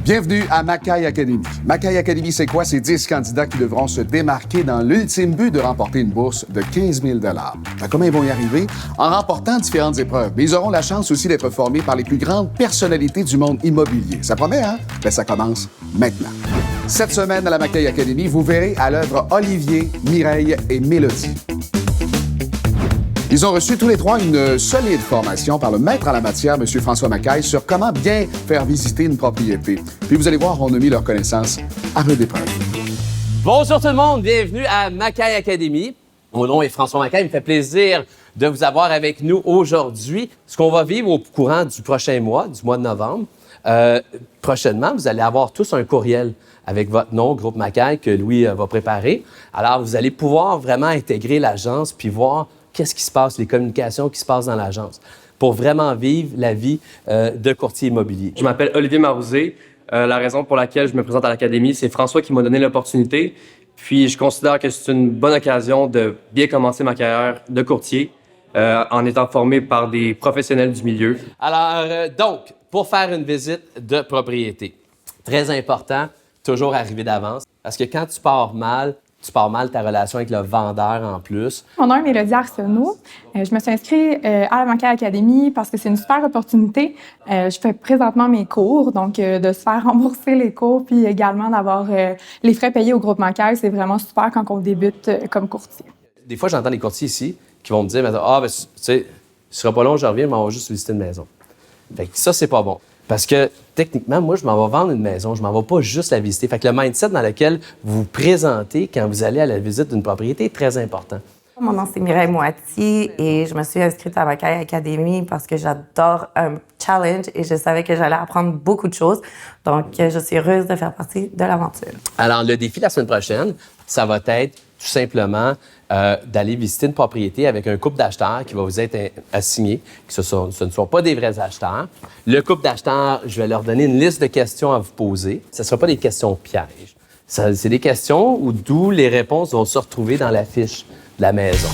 Bienvenue à Mackay Academy. Mackay Academy, c'est quoi? C'est 10 candidats qui devront se démarquer dans l'ultime but de remporter une bourse de 15 000 Comment ils vont y arriver? En remportant différentes épreuves. Mais ils auront la chance aussi d'être formés par les plus grandes personnalités du monde immobilier. Ça promet, hein? Ben, ça commence maintenant. Cette semaine, à la Mackay Academy, vous verrez à l'œuvre Olivier, Mireille et Mélodie. Ils ont reçu tous les trois une solide formation par le maître en la matière, M. François Mackay, sur comment bien faire visiter une propriété. Puis vous allez voir, on a mis leurs connaissances à rude épreuve. Bonjour tout le monde, bienvenue à Mackay Academy. Mon nom est François Mackay, il me fait plaisir de vous avoir avec nous aujourd'hui. Ce qu'on va vivre au courant du prochain mois, du mois de novembre, prochainement, vous allez avoir tous un courriel avec votre nom, Groupe Mackay, que Louis va préparer. Alors, vous allez pouvoir vraiment intégrer l'agence puis voir qu'est-ce qui se passe, les communications qui se passent dans l'agence, pour vraiment vivre la vie de courtier immobilier. Je m'appelle Olivier Marouzé. La raison pour laquelle je me présente à l'Académie, c'est François qui m'a donné l'opportunité. Puis je considère que c'est une bonne occasion de bien commencer ma carrière de courtier en étant formé par des professionnels du milieu. Alors, donc, pour faire une visite de propriété, très important, toujours arriver d'avance, parce que quand tu pars mal ta relation avec le vendeur en plus. Mon nom est Mélodie Arsenault. Je me suis inscrite à la Mackay Academy parce que c'est une super opportunité. Je fais présentement mes cours, donc de se faire rembourser les cours, puis également d'avoir les frais payés au groupe Mackay, c'est vraiment super quand on débute comme courtier. Des fois, j'entends des courtiers ici qui vont me dire « Ah, ben, tu sais, ce sera pas long, je reviens, mais on va juste visiter une maison. » Fait que ça, c'est pas bon. Parce que, techniquement, moi, je m'en vais vendre une maison, je m'en vais pas juste la visiter. Fait que le mindset dans lequel vous vous présentez quand vous allez à la visite d'une propriété est très important. Mon nom, c'est Mireille Moati et je me suis inscrite à Mackay Academy parce que j'adore un challenge et je savais que j'allais apprendre beaucoup de choses. Donc, je suis heureuse de faire partie de l'aventure. Alors, le défi la semaine prochaine, ça va être tout simplement d'aller visiter une propriété avec un couple d'acheteurs qui va vous être assigné, que ce ne sont pas des vrais acheteurs. Le couple d'acheteurs, je vais leur donner une liste de questions à vous poser. Ce ne sera pas des questions pièges. C'est des questions d'où les réponses vont se retrouver dans la fiche de la maison.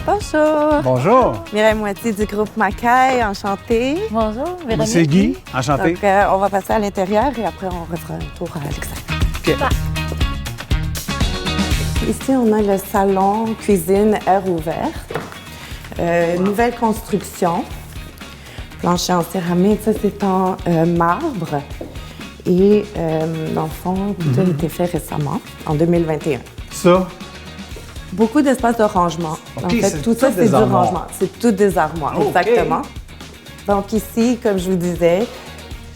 Bonjour! Bonjour! Mireille Moati du groupe Mackay, enchantée. Bonjour, Véronique. C'est Guy, enchanté. Donc, on va passer à l'intérieur et après, on refera un tour à l'extérieur. OK. Ici, on a le salon, cuisine, air ouvert. Nouvelle construction. Plancher en céramique, ça, c'est en marbre. Et, dans le fond, tout a été fait récemment, en 2021. Ça? Beaucoup d'espace de rangement. OK, En fait, c'est tout ça, tout c'est des du armoires. rangement. C'est tout des armoires, OK. exactement. Donc ici, comme je vous disais,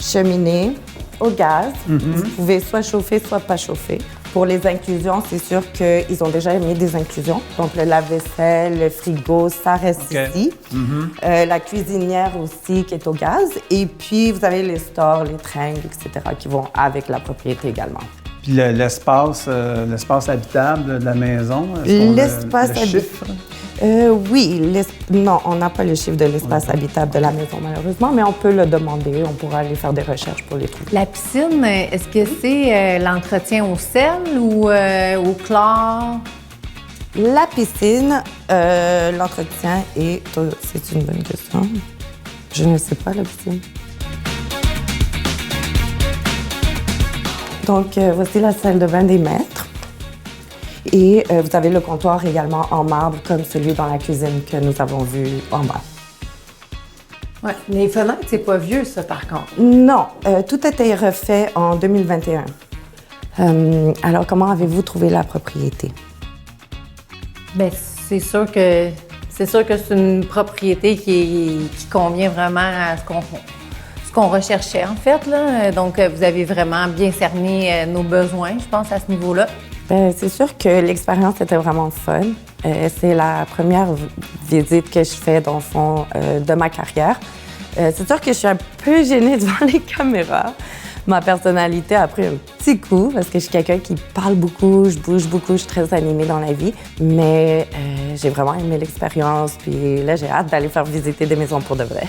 cheminée au gaz. Vous pouvez soit chauffer, soit pas chauffer. Pour les inclusions, c'est sûr qu'ils ont déjà mis des inclusions. Donc le lave-vaisselle, le frigo, ça reste OK. ici. La cuisinière aussi qui est au gaz. Et puis, vous avez les stores, les tringles, etc. qui vont avec la propriété également. Puis l'espace habitable de la maison, L'espace le chiffre? Oui. Non, on n'a pas le chiffre de l'espace habitable de la maison, malheureusement, mais on peut le demander. On pourra aller faire des recherches pour les trouver. La piscine, est-ce que c'est l'entretien au sel ou au chlore? La piscine, l'entretien c'est une bonne question. Je ne sais pas, la piscine. Donc, voici la salle de bain des maîtres. Et vous avez le comptoir également en marbre, comme celui dans la cuisine que nous avons vu en bas. Oui, les fenêtres, c'est pas vieux, ça, par contre. Non, tout a été refait en 2021. Alors, comment avez-vous trouvé la propriété? Bien, c'est sûr que c'est une propriété qui convient vraiment à ce qu'on recherchait, en fait, là. Donc, vous avez vraiment bien cerné nos besoins, je pense, à ce niveau-là. Bien, c'est sûr que l'expérience était vraiment fun. C'est la première visite que je fais, dans le fond, de ma carrière. C'est sûr que je suis un peu gênée devant les caméras. Ma personnalité a pris un petit coup parce que je suis quelqu'un qui parle beaucoup, je bouge beaucoup, je suis très animée dans la vie. Mais j'ai vraiment aimé l'expérience. Puis là, j'ai hâte d'aller faire visiter des maisons pour de vrai.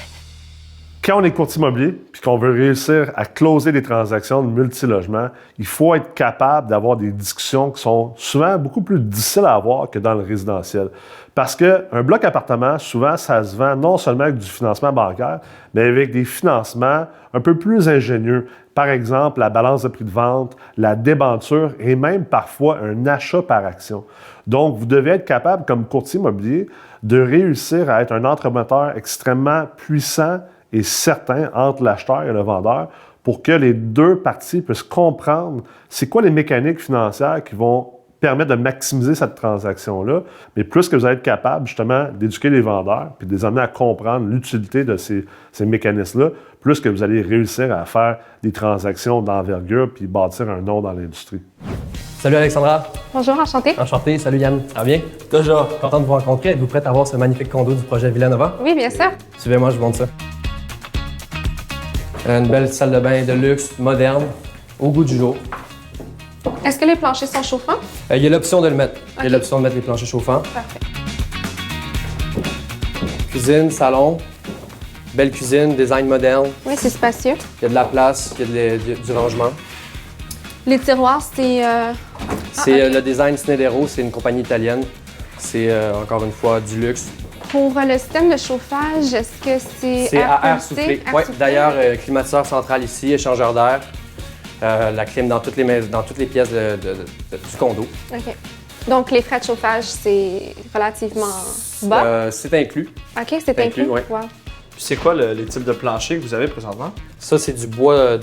Quand on est courtier immobilier puis qu'on veut réussir à closer des transactions de multilogements, il faut être capable d'avoir des discussions qui sont souvent beaucoup plus difficiles à avoir que dans le résidentiel. Parce qu'un bloc appartement, souvent, ça se vend non seulement avec du financement bancaire, mais avec des financements un peu plus ingénieux. Par exemple, la balance de prix de vente, la débenture et même parfois un achat par action. Donc, vous devez être capable, comme courtier immobilier, de réussir à être un entremetteur extrêmement puissant et certain entre l'acheteur et le vendeur pour que les deux parties puissent comprendre c'est quoi les mécaniques financières qui vont permettre de maximiser cette transaction-là. Mais plus que vous allez être capable, justement, d'éduquer les vendeurs puis de les amener à comprendre l'utilité de ces mécanismes-là, plus que vous allez réussir à faire des transactions d'envergure puis bâtir un nom dans l'industrie. Salut Alexandra. Bonjour, enchantée. Enchanté. Salut Yann. Ça va bien? Toujours. Content de vous rencontrer. Êtes-vous prête à voir ce magnifique condo du projet Villanova? Oui, bien sûr. Suivez-moi, je vous montre ça. Une belle salle de bain de luxe, moderne, au goût du jour. Est-ce que les planchers sont chauffants? Il y a l'option de le mettre. Il y a Ok. l'option de mettre les planchers chauffants. Parfait. Cuisine, salon, belle cuisine, design moderne. Oui, c'est spacieux. Il y a de la place, il y a du rangement. Les tiroirs, c'est... C'est ok. le design Snedero, c'est une compagnie italienne. C'est encore une fois du luxe. Pour le système de chauffage, est-ce que c'est C'est à air pulsé? soufflé. Air Oui, soufflé? d'ailleurs, climatiseur central ici, échangeur d'air. La clim dans toutes les pièces du condo. OK. Donc, les frais de chauffage, c'est relativement bas? C'est inclus. OK, c'est inclus? oui. Wow. Puis c'est quoi les types de planchers que vous avez présentement? Ça, c'est du bois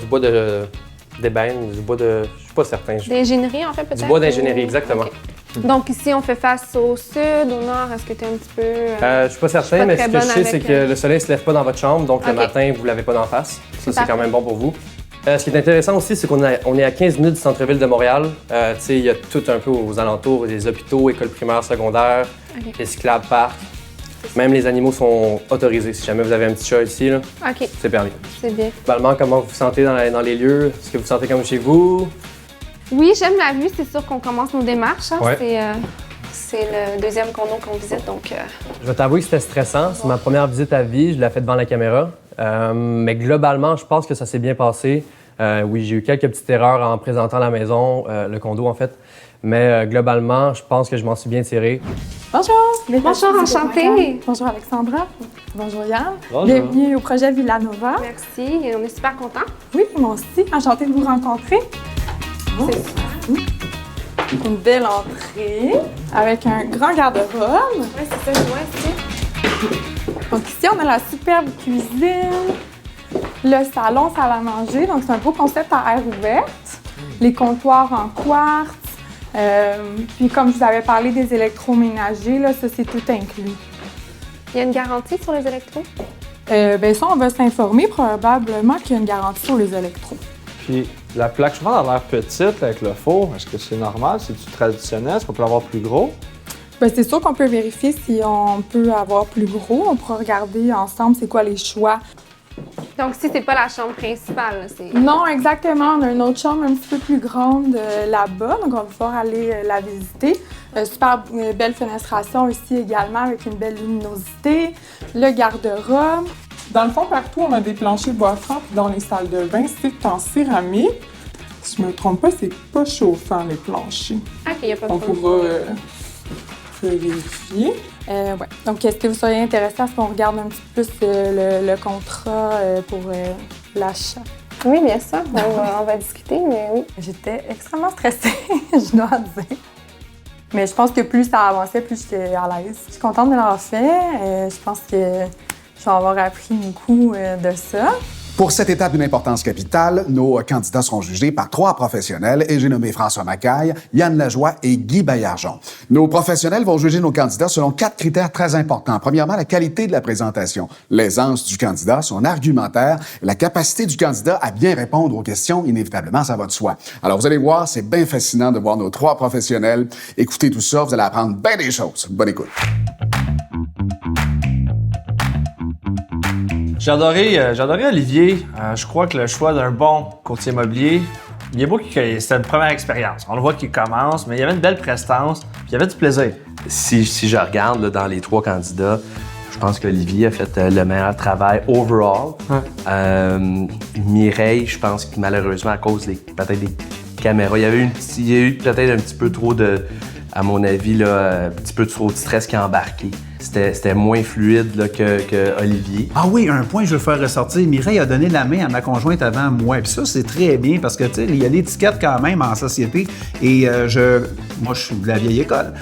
d'ébène, du bois de... Je suis pas certain. D'ingénierie, en fait, peut-être? Du bois d'ingénierie, ou- exactement. OK. Donc, ici, on fait face au sud, au nord. Est-ce que tu es un petit peu... Je suis pas certain, pas mais très ce que je bonne sais, avec c'est que le soleil se lève pas dans votre chambre, donc le Ok. matin, vous l'avez pas d'en face. Ça, c'est Parfait. quand même bon pour vous. Ce qui est intéressant aussi, c'est qu'on est à 15 minutes du centre-ville de Montréal. Tu sais, il y a tout un peu aux alentours, des hôpitaux, écoles primaires, secondaires, OK. des cyclables, parcs. Même les animaux sont autorisés. Si jamais vous avez un petit chat ici, là, OK, c'est permis. c'est bien. Globalement, comment vous vous sentez dans les lieux? Est-ce que vous vous sentez comme chez vous? Oui, j'aime la vue. C'est sûr qu'on commence nos démarches. Hein. Ouais. C'est le deuxième condo qu'on visite, donc... Je vais t'avouer que c'était stressant. C'est ma première visite à vie. Je l'ai faite devant la caméra. Mais globalement, je pense que ça s'est bien passé. Oui, j'ai eu quelques petites erreurs en présentant la maison, le condo en fait. Mais globalement, je pense que je m'en suis bien tiré. Bonjour! Bonjour, enchantée! Bonjour Alexandra. Bonjour Yann. Bonjour. Bienvenue au projet Villanova. Merci, on est super contents. Oui, moi aussi. Enchantée de vous rencontrer. Une belle entrée avec un grand garde-robe. Oui, c'est ça, je vois ici. Donc ici, on a la superbe cuisine, le salon, salle à manger. Donc c'est un beau concept à air ouverte. Les comptoirs en quartz. Puis comme je vous avais parlé des électroménagers, là, ça c'est tout inclus. Il y a une garantie sur les électros? Ben ça, on va s'informer. Probablement qu'il y a une garantie sur les électros. Puis la plaque chauffante a l'air petite avec le four. Est-ce que c'est normal? C'est-tu traditionnel? Est-ce qu'on peut l'avoir plus gros? Ben, c'est sûr qu'on peut vérifier si on peut avoir plus gros. On pourra regarder ensemble c'est quoi les choix. Donc, si c'est pas la chambre principale, là, c'est... Non, exactement. On a une autre chambre un petit peu plus grande là-bas, donc on va pouvoir aller la visiter. Super belle fenestration ici également avec une belle luminosité. Le garde-robe. Dans le fond, partout, on a des planchers bois franc, puis dans les salles de bain, c'est en céramique. Si je me trompe pas, c'est pas chauffant, les planchers. OK, il n'y a pas de On problème. pourra vérifier. Ouais. Donc, est-ce que vous seriez intéressé à ce qu'on regarde un petit peu plus le contrat pour l'achat? Oui, bien sûr. On va discuter, mais oui. J'étais extrêmement stressée, je dois dire. Mais je pense que plus ça avançait, plus j'étais à l'aise. Je suis contente de l'avoir fait. Je pense que je vais avoir appris beaucoup de ça. Pour cette étape d'une importance capitale, nos candidats seront jugés par 3 professionnels et j'ai nommé François Macaille, Yann Lajoie et Guy Baillargeon. Nos professionnels vont juger nos candidats selon 4 critères très importants. Premièrement, la qualité de la présentation, l'aisance du candidat, son argumentaire, la capacité du candidat à bien répondre aux questions. Inévitablement, ça va de soi. Alors, vous allez voir, c'est bien fascinant de voir nos 3 professionnels. Écoutez tout ça, vous allez apprendre bien des choses. Bonne écoute. J'ai adoré Olivier. Je crois que le choix d'un bon courtier immobilier, il est beau que c'était une première expérience. On le voit qu'il commence, mais il y avait une belle prestance, puis il y avait du plaisir. Si je regarde là, dans les 3 candidats, Je pense qu'Olivier a fait le meilleur travail overall. Mireille, je pense que malheureusement, à cause peut-être des caméras, il y a eu peut-être un petit peu trop à mon avis, là, un petit peu trop de stress qui a embarqué. C'était moins fluide là, que Olivier. Ah oui, un point que je veux faire ressortir. Mireille a donné la main à ma conjointe avant moi. Puis ça, c'est très bien parce que, tu sais, il y a l'étiquette quand même en société. Et moi, je suis de la vieille école.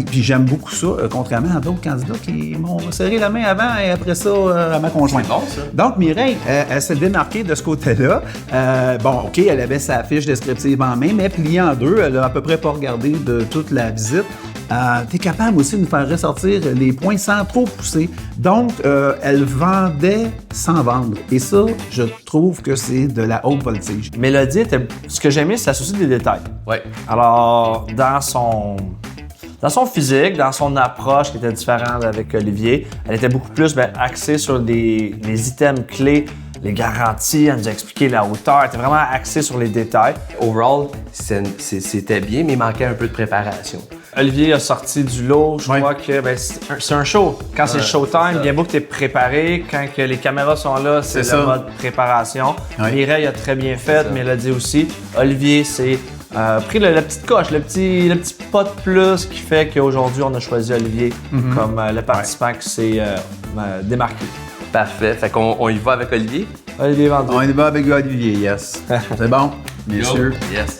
Puis j'aime beaucoup ça, contrairement à d'autres candidats qui m'ont serré la main avant et après ça à ma conjointe. C'est bon, ça. Donc, Mireille, elle s'est démarquée de ce côté-là. Bon, OK, elle avait sa fiche descriptive en main, mais pliée en deux. Elle a à peu près pas regardé de toute la visite. Tu es capable aussi de nous faire ressortir les points sans trop pousser. Donc, elle vendait sans vendre. Et ça, je trouve que c'est de la haute voltige. Mélodie, ce que j'aimais, c'est la souci des détails. Ouais. Alors, dans son physique, dans son approche qui était différente avec Olivier, elle était beaucoup plus axée sur les items clés, les garanties, elle nous a expliqué la hauteur, elle était vraiment axée sur les détails. Overall, c'était bien, mais il manquait un peu de préparation. Olivier a sorti du lot, je crois que c'est un show. Quand c'est showtime, bien beau que tu es préparé, quand que les caméras sont là, c'est le mode préparation. Ouais. Mireille a très bien fait, Mélodie aussi. Olivier s'est pris la petite coche, le petit pas de plus qui fait qu'aujourd'hui, on a choisi Olivier comme le participant qui s'est démarqué. Parfait. Fait qu'on y va avec Olivier? Olivier Vendée. On y va avec Olivier, yes. C'est bon, bien sûr. Yes.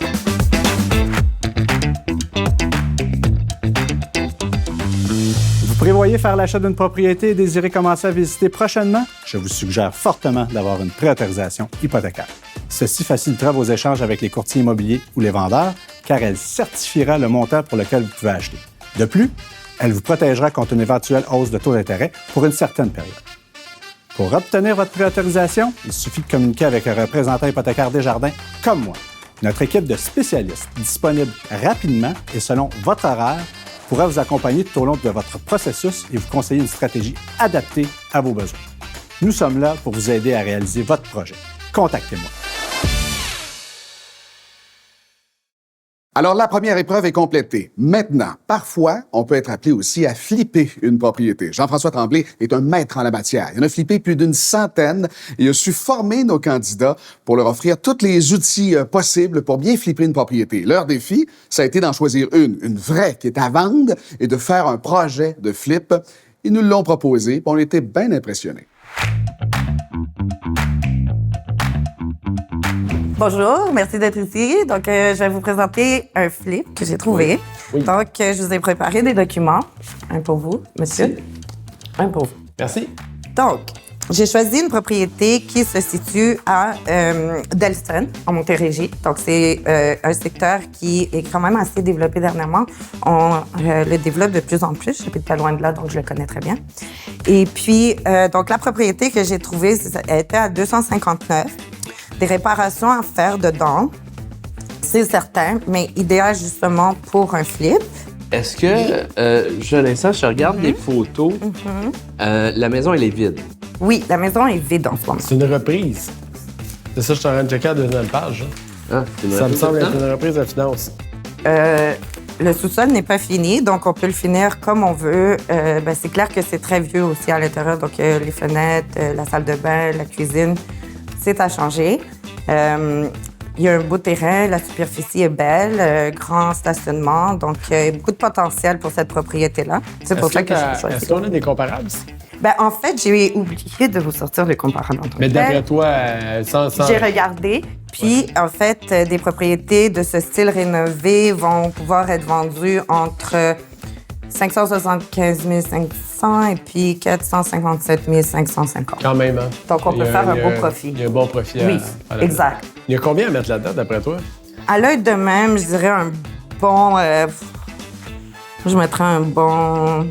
Vous prévoyez faire l'achat d'une propriété et désirez commencer à visiter prochainement? Je vous suggère fortement d'avoir une préautorisation hypothécaire. Ceci facilitera vos échanges avec les courtiers immobiliers ou les vendeurs, car elle certifiera le montant pour lequel vous pouvez acheter. De plus, elle vous protégera contre une éventuelle hausse de taux d'intérêt pour une certaine période. Pour obtenir votre préautorisation, il suffit de communiquer avec un représentant hypothécaire Desjardins comme moi. Notre équipe de spécialistes, disponible rapidement et selon votre horaire, pourra vous accompagner tout au long de votre processus et vous conseiller une stratégie adaptée à vos besoins. Nous sommes là pour vous aider à réaliser votre projet. Contactez-moi. Alors, la première épreuve est complétée. Maintenant, parfois, on peut être appelé aussi à flipper une propriété. Jean-François Tremblay est un maître en la matière. Il en a flippé plus d'une centaine et a su former nos candidats pour leur offrir tous les outils possibles pour bien flipper une propriété. Leur défi, ça a été d'en choisir une vraie qui est à vendre et de faire un projet de flip. Ils nous l'ont proposé, puis on était bien impressionnés. Bonjour, merci d'être ici. Donc, je vais vous présenter un flip que j'ai trouvé. Oui. Donc, je vous ai préparé des documents. Un pour vous, monsieur. Un pour vous. Merci. Donc, j'ai choisi une propriété qui se situe à Delson, en Montérégie. Donc, c'est un secteur qui est quand même assez développé dernièrement. On le développe de plus en plus. Je n'habite pas loin de là, donc je le connais très bien. Et puis, donc, la propriété que j'ai trouvée, elle était à 259. Des réparations à faire dedans, c'est certain, mais idéal justement pour un flip. Est-ce que, je l'instant, je regarde les photos, la maison, elle est vide. Oui, la maison est vide en ce moment. C'est une reprise. C'est ça, je suis en train de checker à la deuxième page. Ah, Ça me semble être une reprise de finance. Le sous-sol n'est pas fini, donc on peut le finir comme on veut. C'est clair que c'est très vieux aussi à l'intérieur, donc les fenêtres, la salle de bain, la cuisine, c'est à changer. Il y a un beau terrain, la superficie est belle, grand stationnement, donc il y a beaucoup de potentiel pour cette propriété-là. C'est pour ça que j'ai choisi. Est-ce qu'on a des comparables? En fait, j'ai oublié de vous sortir les comparables. Mais d'après toi, sans... J'ai regardé, puis en fait, des propriétés de ce style rénové vont pouvoir être vendues entre 575 500 et puis 457 550. Quand même, hein? Donc, on peut faire un beau profit. Il y a un bon profit. Oui, exact. Il y a combien à mettre là-dedans, d'après toi? À l'œil de même, je dirais un bon... je mettrais un bon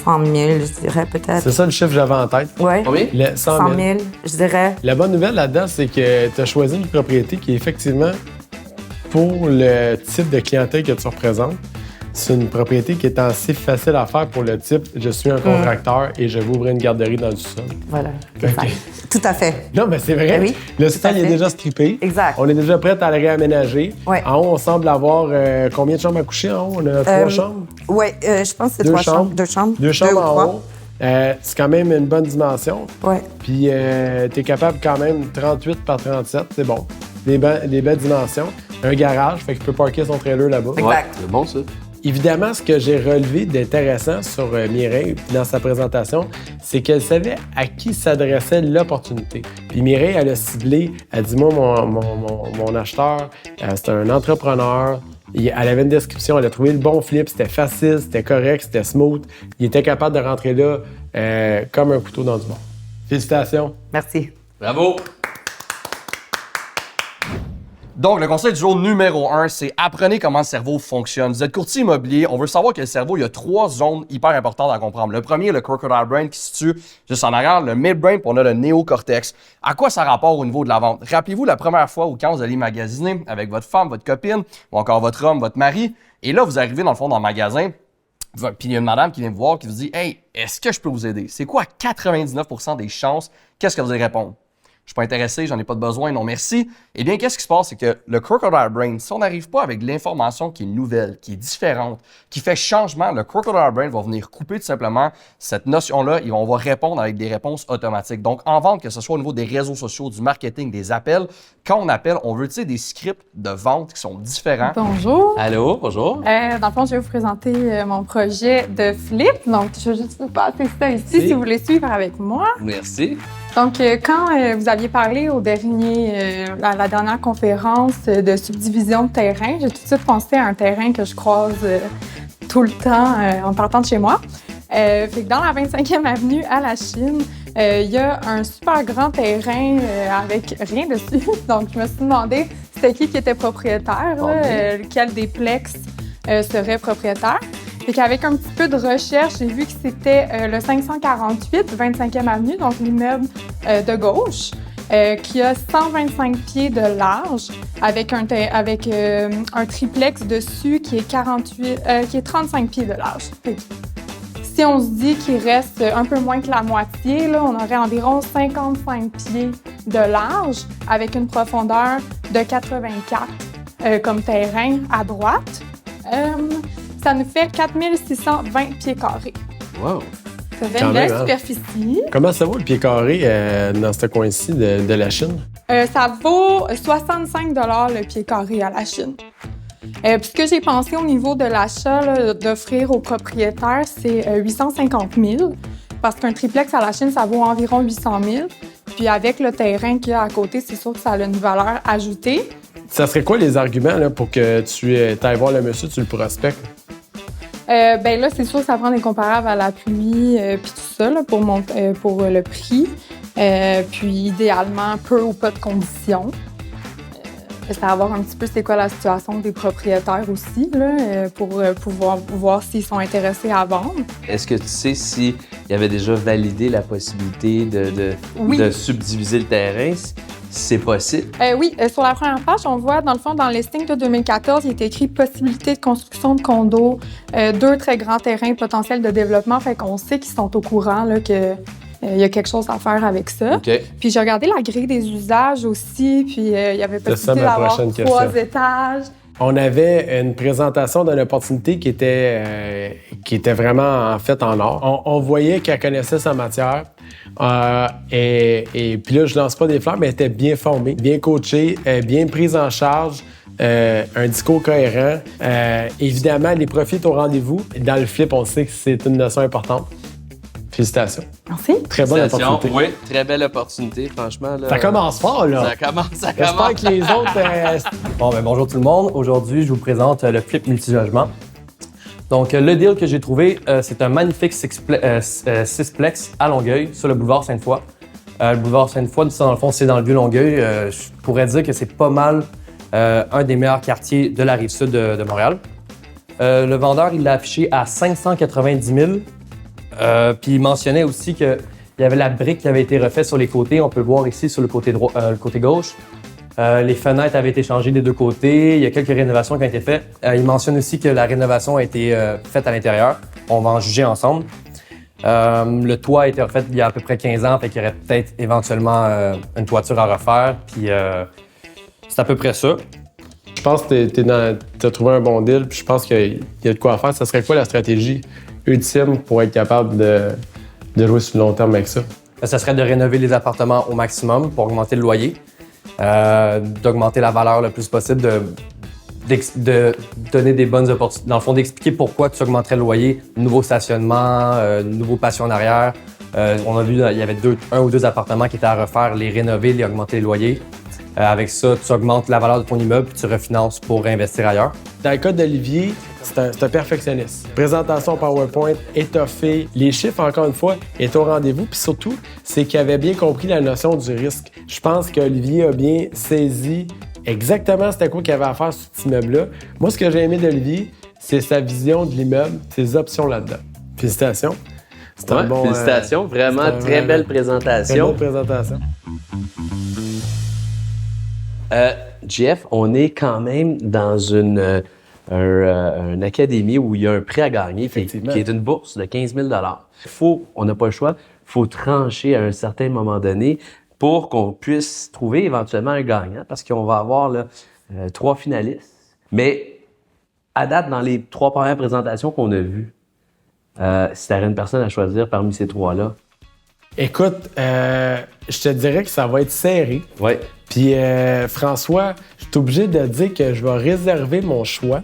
100 000, je dirais peut-être. C'est ça le chiffre que j'avais en tête. Oui. Combien? 100 000, je dirais. La bonne nouvelle là-dedans, c'est que tu as choisi une propriété qui est effectivement pour le type de clientèle que tu représentes. C'est une propriété qui est assez facile à faire pour le type « je suis un contracteur et je vais ouvrir une garderie dans le sous-sol ». Voilà, okay. Tout à fait. Non, mais c'est vrai. Oui, le sous-sol est déjà strippé. Exact. On est déjà prêt à le réaménager. Ouais. En haut, on semble avoir combien de chambres à coucher en haut? On a 3 chambres? Oui, je pense que c'est 3 chambres. 2 chambres. 2 chambres en haut. C'est quand même une bonne dimension. Ouais. Puis t'es capable quand même 38 par 37, c'est bon. Des belles dimensions. Un garage, fait qu'il peut parker son trailer là-bas. Ouais, c'est bon, ça. Évidemment, ce que j'ai relevé d'intéressant sur Mireille dans sa présentation, c'est qu'elle savait à qui s'adressait l'opportunité. Puis Mireille, elle a ciblé, elle dit, moi, mon acheteur, c'est un entrepreneur. Elle avait une description, elle a trouvé le bon flip, c'était facile, c'était correct, c'était smooth. Il était capable de rentrer là comme un couteau dans du bon. Félicitations. Merci. Bravo! Donc, le conseil du jour numéro 1, c'est apprenez comment le cerveau fonctionne. Vous êtes courtier immobilier, on veut savoir que le cerveau, il y a 3 zones hyper importantes à comprendre. Le premier, le crocodile brain qui se situe juste en arrière, le midbrain, puis on a le néocortex. À quoi ça rapporte au niveau de la vente? Rappelez-vous la première fois où quand vous allez magasiner avec votre femme, votre copine, ou encore votre homme, votre mari, et là, vous arrivez dans le fond dans le magasin, puis il y a une madame qui vient vous voir qui vous dit « Hey, est-ce que je peux vous aider? » C'est quoi 99% des chances? Qu'est-ce que vous allez répondre? Je suis pas intéressé, j'en ai pas de besoin, non merci. Eh bien, qu'est-ce qui se passe? C'est que le crocodile brain, si on n'arrive pas avec de l'information qui est nouvelle, qui est différente, qui fait changement, le crocodile brain va venir couper tout simplement cette notion-là et on va répondre avec des réponses automatiques. Donc, en vente, que ce soit au niveau des réseaux sociaux, du marketing, des appels, quand on appelle, on veut des scripts de vente qui sont différents. Bonjour. Allô, bonjour. Dans le fond, je vais vous présenter mon projet de flip. Donc, je vais juste vous passer ça ici si vous voulez suivre avec moi. Merci. Donc, quand vous aviez parlé au à la dernière conférence de subdivision de terrain, j'ai tout de suite pensé à un terrain que je croise tout le temps en partant de chez moi. Fait que dans la 25e avenue à la Chine, il y a un super grand terrain avec rien dessus. Donc, je me suis demandé c'était qui était propriétaire, quel des plex serait propriétaire. Fait qu'avec un petit peu de recherche, j'ai vu que c'était le 548 25e avenue, donc l'immeuble de gauche, qui a 125 pieds de large, avec un triplex dessus qui est 35 pieds de large. Fait que, si on se dit qu'il reste un peu moins que la moitié, là, on aurait environ 55 pieds de large, avec une profondeur de 84 comme terrain à droite. Ça nous fait 4620 pieds carrés. Wow! Ça fait une belle superficie. Comment ça vaut le pied carré dans ce coin-ci de la Chine? Ça vaut 65 $ le pied carré à la Chine. Puis ce que j'ai pensé au niveau de l'achat, d'offrir aux propriétaires, c'est 850 000. Parce qu'un triplex à la Chine, ça vaut environ 800 000. Puis avec le terrain qu'il y a à côté, c'est sûr que ça a une valeur ajoutée. Ça serait quoi les arguments là, pour que tu ailles voir le monsieur, tu le prospectes? Ben là, c'est sûr que ça prend des comparables à la pluie puis tout ça là, pour le prix. Puis idéalement, peu ou pas de conditions. C'est à voir un petit peu c'est quoi la situation des propriétaires aussi là, pour pouvoir voir s'ils sont intéressés à vendre. Est-ce que tu sais s'il y avait déjà validé la possibilité de subdiviser le terrain? C'est possible? Oui. Sur la première page, on voit, dans le fond, dans le listing de 2014, il est écrit « Possibilité de construction de condos, 2 très grands terrains potentiels de développement ». Fait qu'on sait qu'ils sont au courant là, qu'il y a quelque chose à faire avec ça. Okay. Puis j'ai regardé la grille des usages aussi, puis il y avait possibilité d'avoir 3 étages. On avait une présentation d'une opportunité qui était vraiment en fait en or. On voyait qu'elle connaissait sa matière. Et puis là, je lance pas des fleurs, mais elle était bien formée, bien coachée, bien prise en charge, un discours cohérent. Évidemment, les profits au rendez-vous. Dans le flip, on sait que c'est une notion importante. Félicitations. Merci. Très bonne opportunité. Oui, très belle opportunité, franchement. Là, ça commence fort, là. Ça commence. J'espère que les autres... Bonjour tout le monde. Aujourd'hui, je vous présente le flip multilogement. Donc, le deal que j'ai trouvé, c'est un magnifique sixplex à Longueuil, sur le boulevard Sainte-Foy. Le boulevard Sainte-Foy, dans le fond, c'est dans le Vieux-Longueuil. Je pourrais dire que c'est pas mal un des meilleurs quartiers de la Rive-Sud de Montréal. Le vendeur, il l'a affiché à 590 000. Puis il mentionnait aussi qu'il y avait la brique qui avait été refaite sur les côtés. On peut le voir ici sur le côté gauche. Les fenêtres avaient été changées des 2 côtés. Il y a quelques rénovations qui ont été faites. Il mentionne aussi que la rénovation a été faite à l'intérieur. On va en juger ensemble. Le toit a été refait il y a à peu près 15 ans, fait qu'il y aurait peut-être éventuellement une toiture à refaire. Puis c'est à peu près ça. Je pense que tu as trouvé un bon deal, puis je pense qu'il y a de quoi faire. Ça serait quoi la stratégie ultime pour être capable de jouer sur le long terme avec ça? Ça serait de rénover les appartements au maximum pour augmenter le loyer, d'augmenter la valeur le plus possible, de donner des bonnes opportunités. Dans le fond, d'expliquer pourquoi tu augmenterais le loyer, nouveau stationnement, nouveau patio en arrière. On a vu, il y avait un ou deux appartements qui étaient à refaire, les rénover, les augmenter les loyers. Avec ça, tu augmentes la valeur de ton immeuble puis tu refinances pour réinvestir ailleurs. Dans le cas d'Olivier, c'est un perfectionniste. Présentation PowerPoint, étoffée, les chiffres, encore une fois, est au rendez-vous. Puis surtout, c'est qu'il avait bien compris la notion du risque. Je pense qu'Olivier a bien saisi exactement c'était quoi qu'il avait à faire sur cet immeuble-là. Moi, ce que j'ai aimé d'Olivier, c'est sa vision de l'immeuble, ses options là-dedans. Félicitations. C'est un bon... Félicitations, vraiment très belle présentation. Très belle présentation. Jeff, on est quand même dans une académie où il y a un prix à gagner qui est une bourse de 15 000 on n'a pas le choix, il faut trancher à un certain moment donné pour qu'on puisse trouver éventuellement un gagnant parce qu'on va avoir là, 3 finalistes. Mais à date, dans les 3 premières présentations qu'on a vues, si tu avais une personne à choisir parmi ces 3-là? Écoute, je te dirais que ça va être serré. Oui. Puis François, je suis obligé de dire que je vais réserver mon choix.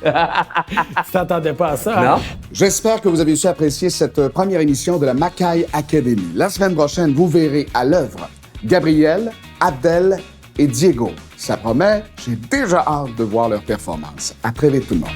Tu t'attendais pas à ça, hein? Non. J'espère que vous avez su apprécier cette première émission de la Mackay Academy. La semaine prochaine, vous verrez à l'œuvre Gabriel, Abdel et Diego. Ça promet, j'ai déjà hâte de voir leur performance. À très vite tout le monde.